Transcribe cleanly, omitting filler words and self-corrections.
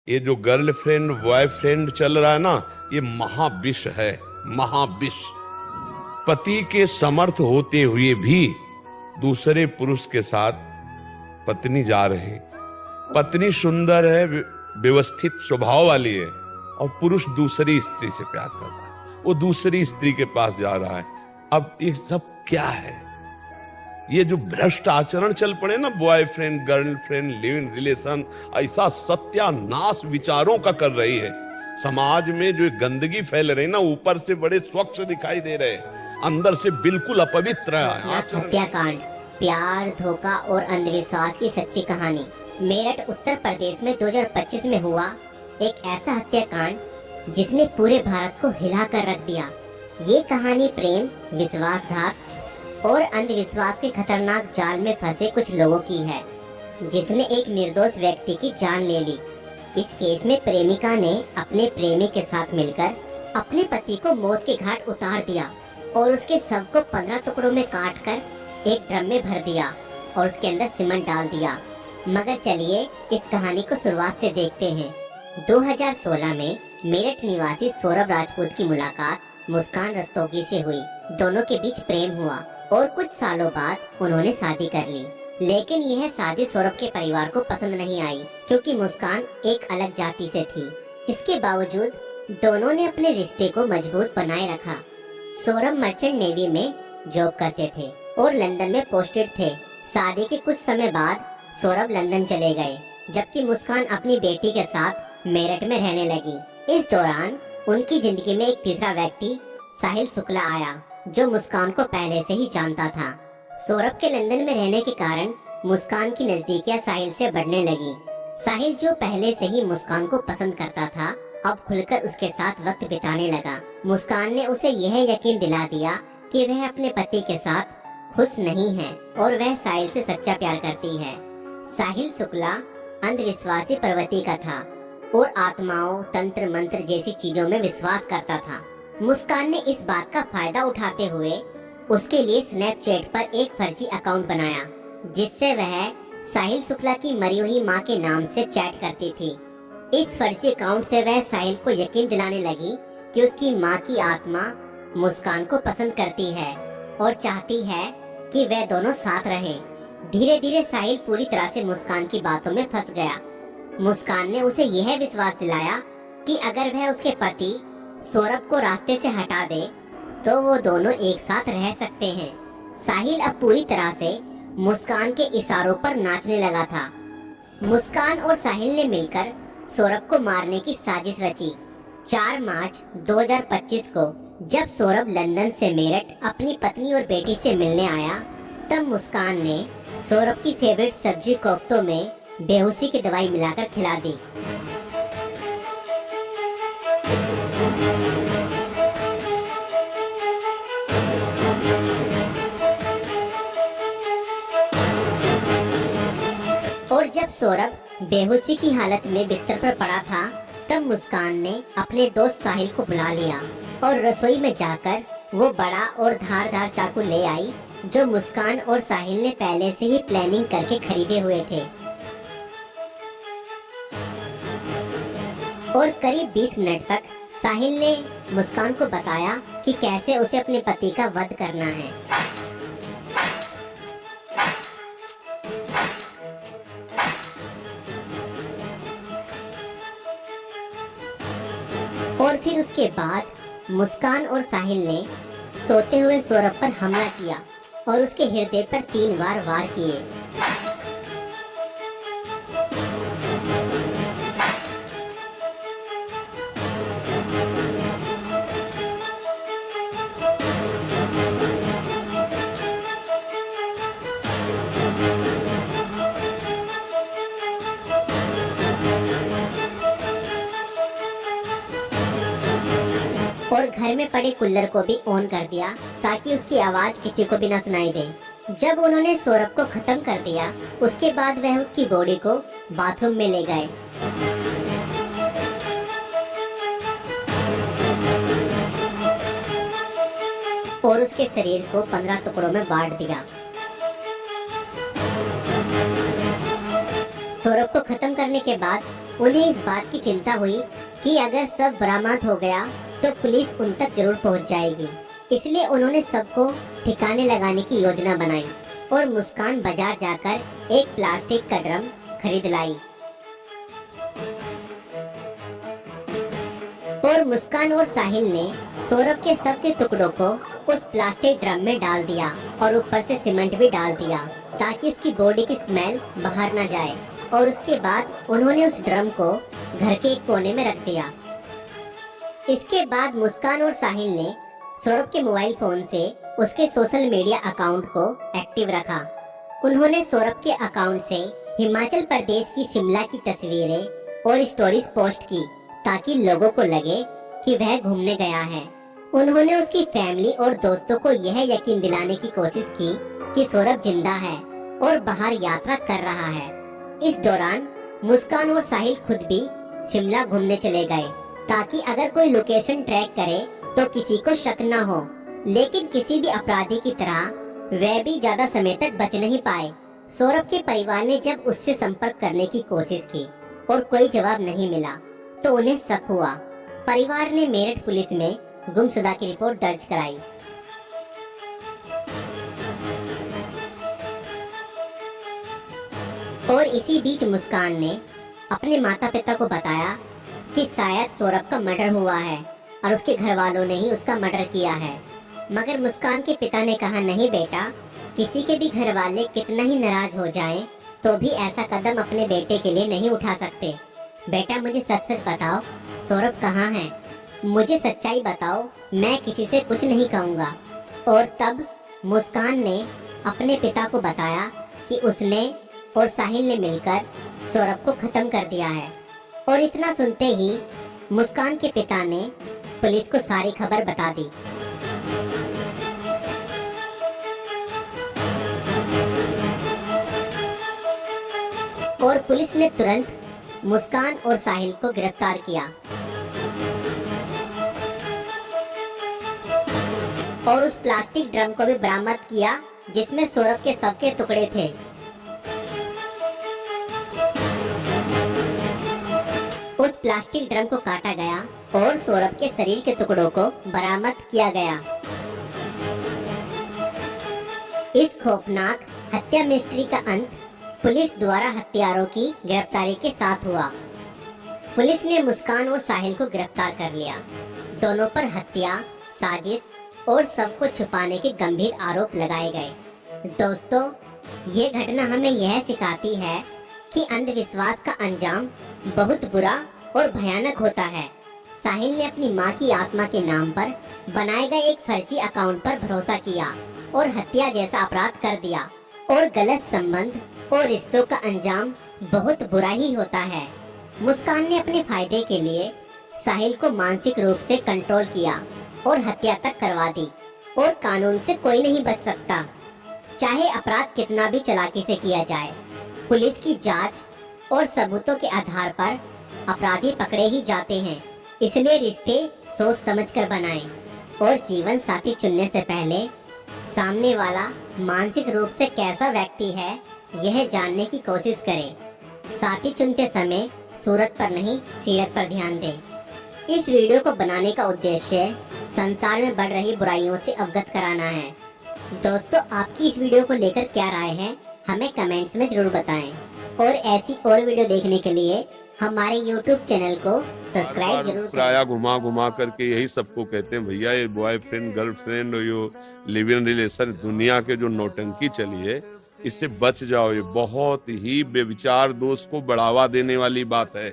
ये जो girlfriend boyfriend चल रहा है ना, ये महाविष है, महाविष। पति के समर्थ होते हुए भी दूसरे पुरुष के साथ पत्नी जा रही, पत्नी सुंदर है, व्यवस्थित स्वभाव वाली है, और पुरुष दूसरी स्त्री से प्यार कर रहा है, वो दूसरी स्त्री के पास जा रहा है। अब ये सब क्या है? ये जो भ्रष्ट आचरण चल पड़े ना, boyfriend girlfriend live in relation, ऐसा सत्यानाश विचारों का कर रही है। समाज में जो गंदगी फैल रही ना, ऊपर से बड़े स्वच्छ दिखाई दे रहे, अंदर से बिल्कुल अपवित्र है। हत्याकांड, प्यार, धोखा और अंधविश्वास की सच्ची कहानी। मेरठ उत्तर प्रदेश में 2025 में हुआ एक ऐसा हत्याकांड जिसने पूरे भारत को हिला कर रख दिया। ये कहानी प्रेम, विश्वासघात और अंधविश्वास के खतरनाक जाल में फंसे कुछ लोगों की है, जिसने एक निर्दोष व्यक्ति की जान ले ली। इस केस में प्रेमिका ने अपने प्रेमी के साथ मिलकर अपने पति को मौत के घाट उतार दिया और उसके शव को 15 टुकड़ों में काटकर एक ड्रम में भर दिया और उसके अंदर सीमेंट डाल दिया। मगर चलिए इस कहानी को शुरुआत से देखते हैं। 2016 में मेरठ निवासी सौरभ राजपूत की मुलाकात मुस्कान रस्तोगी से हुई। दोनों के बीच प्रेम हुआ और कुछ सालों बाद उन्होंने शादी कर ली। लेकिन यह शादी सौरभ के परिवार को पसंद नहीं आई, क्योंकि मुस्कान एक अलग जाति से थी। इसके बावजूद दोनों ने अपने रिश्ते को मजबूत बनाए रखा। सौरभ मर्चेंट नेवी में जॉब करते थे और लंदन में पोस्टेड थे। शादी के कुछ समय बाद सौरभ लंदन चले गए, जबकि मुस्कान अपनी बेटी के साथ मेरठ में रहने लगी। इस दौरान उनकी जिंदगी में एक तीसरा व्यक्ति साहिल शुक्ला आया, जो मुस्कान को पहले से ही जानता था। सौरभ के लंदन में रहने के कारण मुस्कान की नजदीकियां साहिल से बढ़ने लगी। साहिल, जो पहले से ही मुस्कान को पसंद करता था, अब खुलकर उसके साथ वक्त बिताने लगा। मुस्कान ने उसे यह यकीन दिला दिया कि वह अपने पति के साथ खुश नहीं है और वह साहिल से सच्चा प्यार करती है। साहिल शुक्ला अंधविश्वासी प्रवृत्ति का था और आत्माओं, तंत्र मंत्र जैसी चीजों में विश्वास करता था। मुस्कान ने इस बात का फायदा उठाते हुए उसके लिए स्नैपचैट पर एक फर्जी अकाउंट बनाया, जिससे वह साहिल शुक्ला की मरी हुई मां के नाम से चैट करती थी। इस फर्जी अकाउंट से वह साहिल को यकीन दिलाने लगी कि उसकी मां की आत्मा मुस्कान को पसंद करती है और चाहती है कि वह दोनों साथ रहें। धीरे धीरे साहिल पूरी तरह से मुस्कान की बातों में फंस गया। मुस्कान ने उसे यह विश्वास दिलाया कि अगर वह उसके पति सौरभ को रास्ते से हटा दे तो वो दोनों एक साथ रह सकते हैं। साहिल अब पूरी तरह से मुस्कान के इशारों पर नाचने लगा था। मुस्कान और साहिल ने मिलकर सौरभ को मारने की साजिश रची। 4 मार्च 2025 को जब सौरभ लंदन से मेरठ अपनी पत्नी और बेटी से मिलने आया, तब मुस्कान ने सौरभ की फेवरेट सब्जी कोफ्तों में बेहोशी की दवाई मिलाकर खिला दी। और जब सौरभ बेहोशी की हालत में बिस्तर पर पड़ा था, तब मुस्कान ने अपने दोस्त साहिल को बुला लिया और रसोई में जाकर वो बड़ा और धारदार चाकू ले आई, जो मुस्कान और साहिल ने पहले से ही प्लानिंग करके खरीदे हुए थे। और करीब 20 मिनट तक साहिल ने मुस्कान को बताया कि कैसे उसे अपने पति का वध करना है। और फिर उसके बाद मुस्कान और साहिल ने सोते हुए सौरभ पर हमला किया और उसके हृदय पर 3 बार वार किए। और घर में पड़े कूलर को भी ऑन कर दिया ताकि उसकी आवाज किसी को भी न सुनाई दे। जब उन्होंने सौरभ को खत्म कर दिया, उसके बाद वह उसकी बॉडी को बाथरूम में ले गए। और उसके शरीर को 15 टुकड़ों में बांट दिया। सौरभ को खत्म करने के बाद उन्हें इस बात की चिंता हुई कि अगर सब बरामद हो गया तो पुलिस उन तक जरूर पहुंच जाएगी। इसलिए उन्होंने सबको ठिकाने लगाने की योजना बनाई और मुस्कान बाजार जाकर एक प्लास्टिक का ड्रम खरीद लाई। और मुस्कान और साहिल ने सौरभ के शव के टुकड़ों को उस प्लास्टिक ड्रम में डाल दिया और ऊपर से सीमेंट भी डाल दिया ताकि उसकी बॉडी की स्मेल बाहर ना जाए। और उसके बाद उन्होंने उस ड्रम को घर के एक कोने में रख दिया। इसके बाद मुस्कान और साहिल ने सौरभ के मोबाइल फोन से उसके सोशल मीडिया अकाउंट को एक्टिव रखा। उन्होंने सौरभ के अकाउंट से हिमाचल प्रदेश की शिमला की तस्वीरें और स्टोरीज पोस्ट की ताकि लोगों को लगे कि वह घूमने गया है। उन्होंने उसकी फैमिली और दोस्तों को यह यकीन दिलाने की कोशिश की कि सौरभ जिंदा है और बाहर यात्रा कर रहा है। इस दौरान मुस्कान और साहिल खुद भी शिमला घूमने चले गए ताकि अगर कोई लोकेशन ट्रैक करे तो किसी को शक न हो। लेकिन किसी भी अपराधी की तरह वह भी ज्यादा समय तक बच नहीं पाए। सौरभ के परिवार ने जब उससे संपर्क करने की कोशिश की और कोई जवाब नहीं मिला तो उन्हें शक हुआ। परिवार ने मेरठ पुलिस में गुमशुदा की रिपोर्ट दर्ज कराई। और इसी बीच मुस्कान ने अपने माता पिता को बताया कि शायद सौरभ का मर्डर हुआ है और उसके घर वालों ने ही उसका मर्डर किया है। मगर मुस्कान के पिता ने कहा, नहीं बेटा, किसी के भी घर वाले कितना ही नाराज हो जाएं तो भी ऐसा कदम अपने बेटे के लिए नहीं उठा सकते। बेटा, मुझे सच सच बताओ, सौरभ कहाँ है? मुझे सच्चाई बताओ, मैं किसी से कुछ नहीं कहूँगा। और तब मुस्कान ने अपने पिता को बताया कि उसने और साहिल ने मिलकर सौरभ को खत्म कर दिया है। और इतना सुनते ही मुस्कान के पिता ने पुलिस को सारी खबर बता दी। और पुलिस ने तुरंत मुस्कान और साहिल को गिरफ्तार किया और उस प्लास्टिक ड्रम को भी बरामद किया जिसमें सौरभ के शव के टुकड़े थे। उस प्लास्टिक ड्रम को काटा गया और सौरभ के शरीर के टुकड़ों को बरामद किया गया। इस खौफनाक हत्या मिस्ट्री का अंत पुलिस द्वारा हत्यारों की गिरफ्तारी के साथ हुआ। पुलिस ने मुस्कान और साहिल को गिरफ्तार कर लिया। दोनों पर हत्या, साजिश और सबको छुपाने के गंभीर आरोप लगाए गए। दोस्तों, ये घटना हमें यह सिखाती है कि अंधविश्वास का अंजाम बहुत बुरा और भयानक होता है। साहिल ने अपनी मां की आत्मा के नाम पर बनाए गए एक फर्जी अकाउंट पर भरोसा किया और हत्या जैसा अपराध कर दिया। और गलत संबंध और रिश्तों का अंजाम बहुत बुरा ही होता है। मुस्कान ने अपने फायदे के लिए साहिल को मानसिक रूप से कंट्रोल किया और हत्या तक करवा दी। और कानून से कोई नहीं बच सकता, चाहे अपराध कितना भी चालाकी से किया जाए। पुलिस की जांच और सबूतों के आधार पर अपराधी पकड़े ही जाते हैं। इसलिए रिश्ते सोच समझकर बनाएं और जीवन साथी चुनने से पहले सामने वाला मानसिक रूप से कैसा व्यक्ति है यह जानने की कोशिश करें। साथी चुनते समय सूरत पर नहीं, सीरत पर ध्यान दें। इस वीडियो को बनाने का उद्देश्य संसार में बढ़ रही बुराइयों से अवगत कराना है। दोस्तों, आपकी इस वीडियो को लेकर क्या राय है हमें कमेंट्स में जरूर बताएं। और ऐसी और वीडियो देखने के लिए हमारे YouTube चैनल को सब्सक्राइब जरूर करें। प्राय घुमा करके यही सबको कहते हैं, भैया ये बॉयफ्रेंड गर्लफ्रेंड और यो लिव इन रिलेशन दुनिया के जो नौटंकी चली है इससे बच जाओ। ये बहुत ही बेविचार दोस्त को बढ़ावा देने वाली बात है।